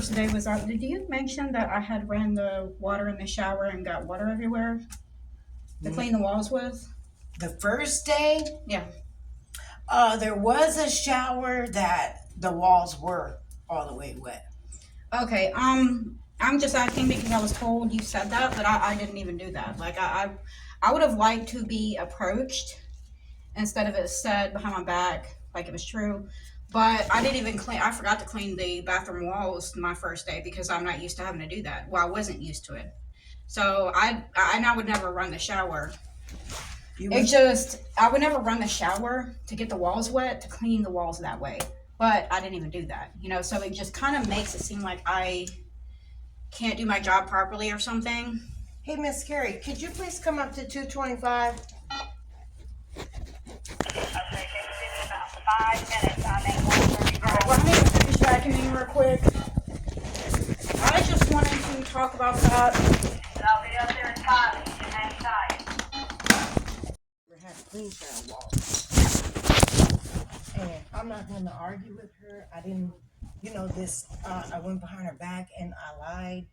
first day was out. Did you mention that I had ran the water in the shower and got water everywhere to clean the walls with? The first day, Yeah. there was a shower that the walls were all the way wet. Okay. I'm just asking because I was told you said that, but I didn't even do that. Like I would have liked to be approached instead of it said behind my back like it was true. But I didn't even clean. I forgot to clean the bathroom walls my first day because I'm not used to having to do that. Well, I wasn't used to it. So I would never run the shower. It's just I would never run the shower to get the walls wet to clean the walls that way. But I didn't even do that, you know. So it just kind of makes it seem like I can't do my job properly or something. Hey, Miss Carrie, could you please come up to 225? Okay, give me about 5 minutes. I make 1:30. All right, well, I need to finish vacuuming real quick. I just wanted to talk about that. I'll be up there in 5 minutes. Hang tight. We had to clean that wall. And I'm not going to argue with her. I didn't, I went behind her back and I lied.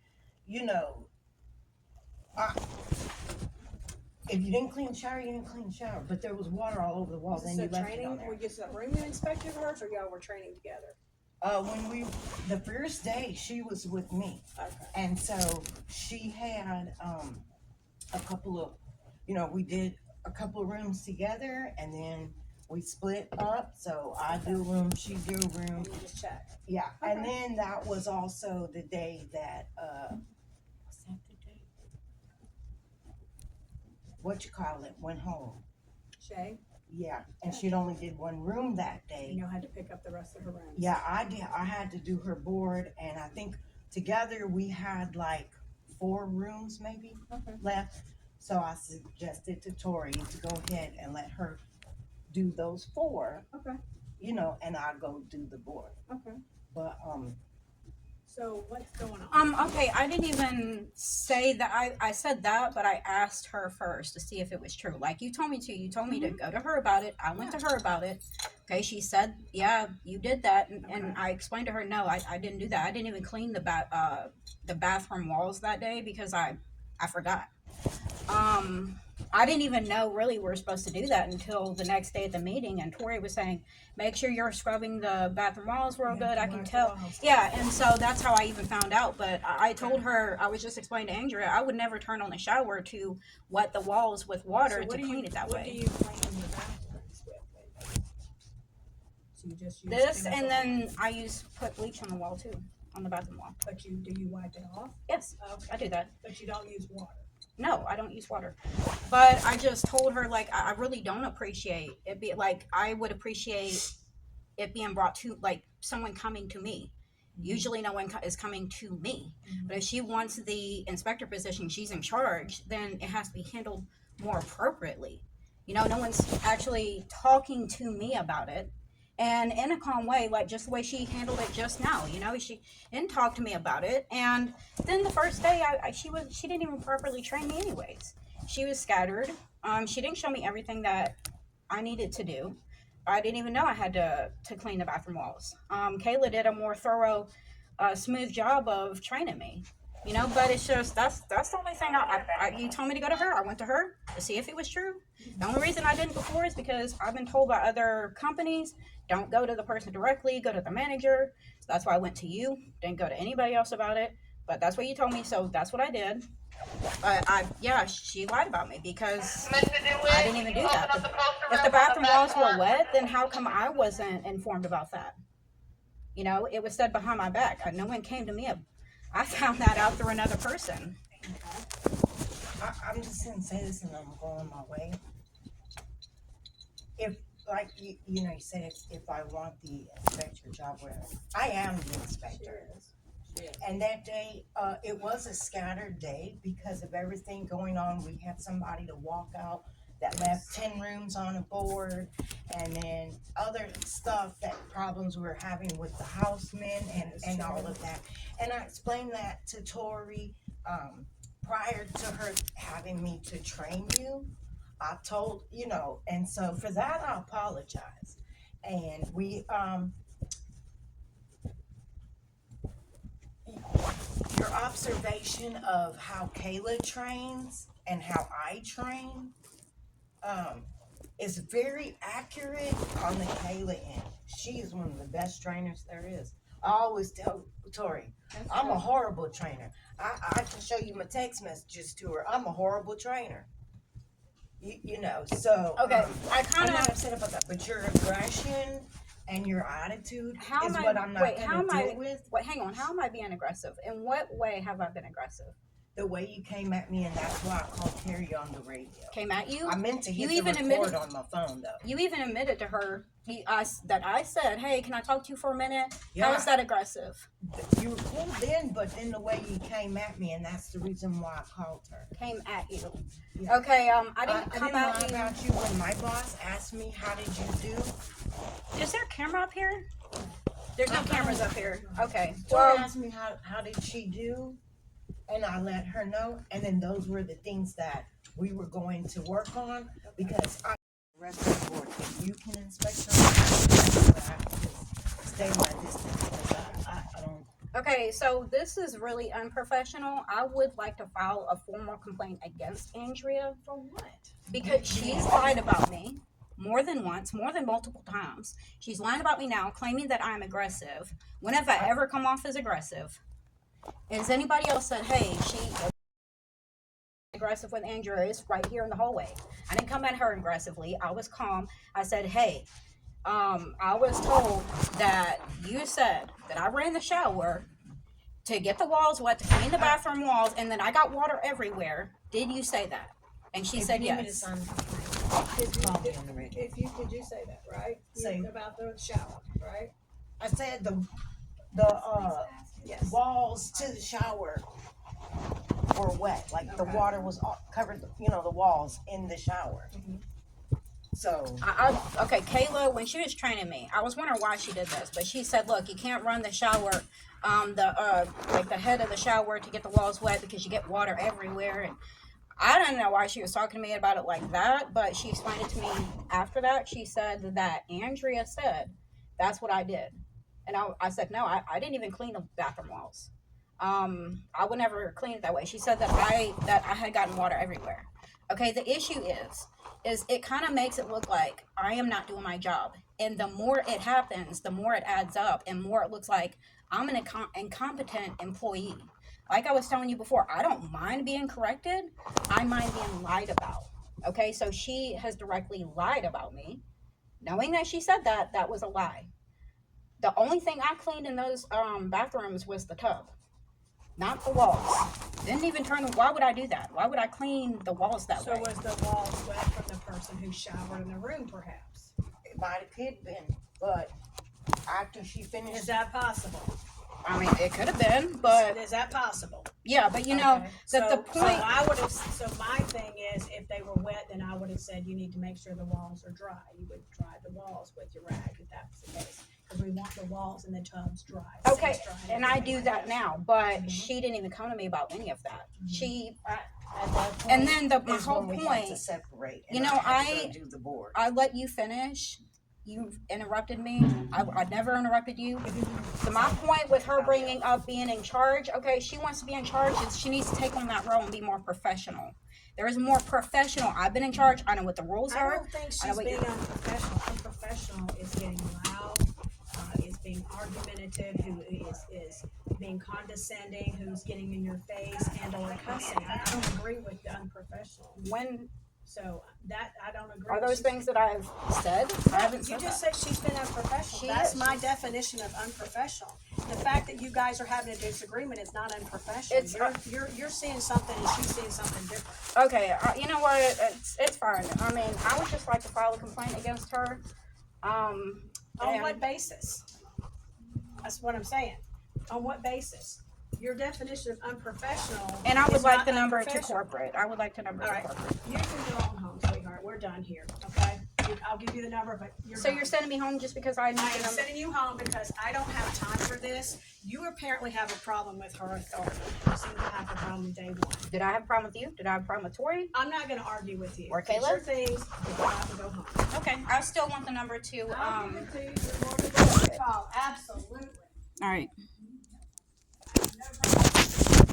If you didn't clean the shower, you didn't clean the shower. But there was water all over the walls. Was And you this a left it training? on there. Were you a room you inspected hers, or y'all were training together? The first day, she was with me. Okay. And so she had a couple of, we did a couple of rooms together and then we split up. So I do a room, she do a room. And you just checked. Yeah. Okay. And then that was also the day that, what's that the day? Went home. Shay, Yeah. And she'd only did one room that and day. you had to pick up the rest of her rooms. Yeah, I did. I had to do her board, and I think together we had like 4 rooms maybe Okay. left. So I suggested to Tori to go ahead and let her do those 4, Okay. and I'll go do the board. Okay. But So what's going on? Okay, I didn't even say that. I said that, but I asked her first to see if it was true. Like you told me to. You told me to go to her about it. I went to her about it. Okay, she said, yeah, you did that. And I explained to her, no, I didn't do that. I didn't even clean the bathroom walls that day because I forgot. I didn't even know really we were supposed to do that until the next day at the meeting. And Tori was saying, make sure you're scrubbing the bathroom walls real good. I can tell. Yeah, and so that's how I even found out. But I told her, I was just explaining to Andrea, I would never turn on the shower to wet the walls with water to clean it that What way. do you clean the bathrooms with? So you just use This, chemical- and then I put bleach on the wall too, on the bathroom wall. But do you wipe it off? Yes, Okay. I do that. But you don't use water. No, I don't use water. But I just told her, like, I really don't appreciate it. I would appreciate it being brought to, like, someone coming to me. Usually no one is coming to me. But if she wants the inspector position, she's in charge, then it has to be handled more appropriately. No one's actually talking to me about it. And in a calm way, like just the way she handled it just now, she didn't talk to me about it. And then the first day, she didn't even properly train me anyways. She was scattered. She didn't show me everything that I needed to do. I didn't even know I had to clean the bathroom walls. Kayla did a more thorough, smooth job of training me. But it's just that's the only thing you told me to go to her. I went to her to see if it was true. The only reason I didn't before is because I've been told by other companies, don't go to the person directly, go to the manager. So that's why I went to you. Didn't go to anybody else about it. But that's what you told me, so that's what I did. But she lied about me because I didn't even do that. If the bathroom walls were wet, then how come I wasn't informed about that? It was said behind my back. No one came to me. I found that out through another person. I'm just going to say this and I'm going my way. If, like, you said, if I want the inspector job, where I am the inspector. And that day, it was a scattered day because of everything going on. We had somebody to walk out that left 10 rooms on a board, and then other stuff, that problems we were having with the housemen and all of that. And I explained that to Tori prior to her having me to train you. I told, and so for that I apologize. And we your observation of how Kayla trains and how I train is very accurate on the Kayla end. She is one of the best trainers there is. I always tell Tori, I'm a horrible trainer. I can show you my text messages to her. I'm a horrible trainer. You know, so Okay, I I'm kind not of. upset about that. But your aggression and your attitude How is am what I? I'm not Wait, how gonna am deal I? with. Wait, hang on. How am I being aggressive? In what way have I been aggressive? The way you came at me, and that's why I called Carrie on the radio. Came at you? I meant to hit You the even record admitted- on my phone though. You even admitted to her that I said, "Hey, can I talk to you for a minute?" Yeah. How is that aggressive? You were cool then, but then the way you came at me, and that's the reason why I called her. Came at you. Yeah. Okay. I didn't come lie at you. about you when my boss asked me, "How did you do?" Is there a camera up here? There's no cameras up here. Okay. Tori Well, asked me how did she do, and I let her know. And then those were the things that we were going to work on because I rest of the board. If you can inspect her, I have to just stay my distance because I don't. okay. So this is really unprofessional. I would like to file a formal complaint against Andrea For what? because she's lied about me more than once, more than multiple times. She's lying about me now, claiming that I'm aggressive. When have I ever come off as aggressive? Has anybody else said, "Hey, she aggressive with Andrea is right here in the hallway"? I didn't come at her aggressively. I was calm. I said, "Hey, I was told that you said that I ran the shower to get the walls wet, to clean the bathroom walls, and then I got water everywhere. Did you say that?" And she said yes. If you did you say that, right? Say- About the shower, right? I said the Yes. walls to the shower were wet, like the Okay. water was covered. The walls in the shower. So Okay, Kayla, when she was training me, I was wondering why she did this, but she said, "Look, you can't run the shower, the head of the shower to get the walls wet because you get water everywhere." And I don't know why she was talking to me about it like that, but she explained it to me after that. She said that Andrea said that's what I did, and I said no, I didn't even clean the bathroom walls. I would never clean it that way. She said that I had gotten water everywhere. Okay, the issue is it kind of makes it look like I am not doing my job. And the more it happens, the more it adds up and more it looks like I'm an incompetent employee. Like I was telling you before, I don't mind being corrected. I mind being lied about. Okay, so she has directly lied about me. Knowing that she said that was a lie. The only thing I cleaned in those bathrooms was the tub, not the walls. Didn't even turn. Why would I do that? Why would I clean the walls that So way? was the walls wet from the person who showered in the room, perhaps? it might have could been, but after she finished, Is that possible? I mean, it could have been, but Is that possible? yeah, but you know, Okay. that the So point. I would have. So my thing is, if they were wet, then I would have said you need to make sure the walls are dry. You would dry the walls with your rag if that was the case, because we want the walls and the tubs dry. Okay, sinks dry, and I everything do like that now, but Mhm. she didn't even come to me about any of that. She, at that point, and then my is whole when we had to point, separate. you And know, I had to I- go do the board. I let you finish. You interrupted me. I never interrupted you. So my point with her bringing up being in charge, okay, she wants to be in charge. She needs to take on that role and be more professional. There is more professional. I've been in charge. I know what the rules I are. don't think I know she's what being you- unprofessional. Unprofessional is getting loud, is being argumentative, who is being condescending, who's getting in your face and or cussing. I don't agree with the unprofessional. When So that I don't agree. are those She's- things that I've said? I haven't You said just that. said she's been unprofessional. She That's is. my definition of unprofessional. The fact that you guys are having a disagreement is not unprofessional. It's, You're seeing something and she's seeing something different. Okay, you know what? It's fine. I mean, I would just like to file a complaint against her. On And- what basis? That's what I'm saying. On what basis? Your definition of unprofessional. And I would is like not the number to unprofessional. corporate. I would like the number All to right. corporate. You can go on home, sweetheart. We're done here, okay? I'll give you the number, but you're So done. you're sending me home just because I need I the am number? sending you home because I don't have time for this. You apparently have a problem with her authority. You seem to have a problem day one. Did I have a problem with you? Did I have a problem with Tori? I'm not gonna argue with you. Or It's Caleb? your things, you have to go home. Okay, I still want the number to, I'll give it to you. You're more than welcome to call. Absolutely. all right. No problem.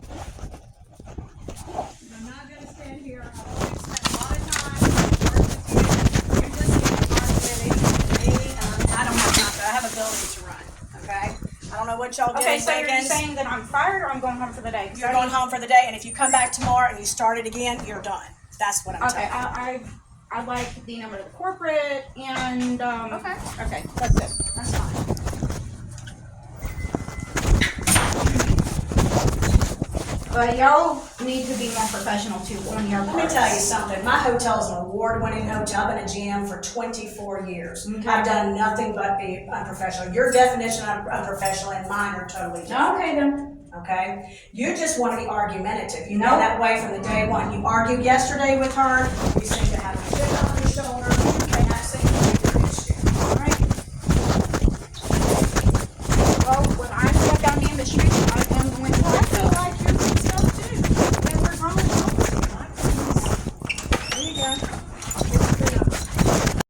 I'm not gonna stand here, I've already spent a lot of time working with you, you're just arguing, I don't have time, I have a building to run, okay? I don't know what y'all did Okay, in so you're Vegas. saying that I'm fired or I'm going home for the day? 'Cause You're I going need- home for the day, and if you come back tomorrow and you start it again, you're done. That's what I'm Okay, telling you. I like the number of the corporate and, Okay. okay, that's it. That's fine. But y'all need to be more professional too on your part. Let me tell you something, my hotel is an award-winning hotel, I've been a GM for 24 years. Okay. I've done nothing but be unprofessional. Your definition of unprofessional and mine are totally different. Okay then. Okay? You just want to be argumentative. You No. know that way from the day one. You argued yesterday with her, you seem to have a chip on your shoulder, you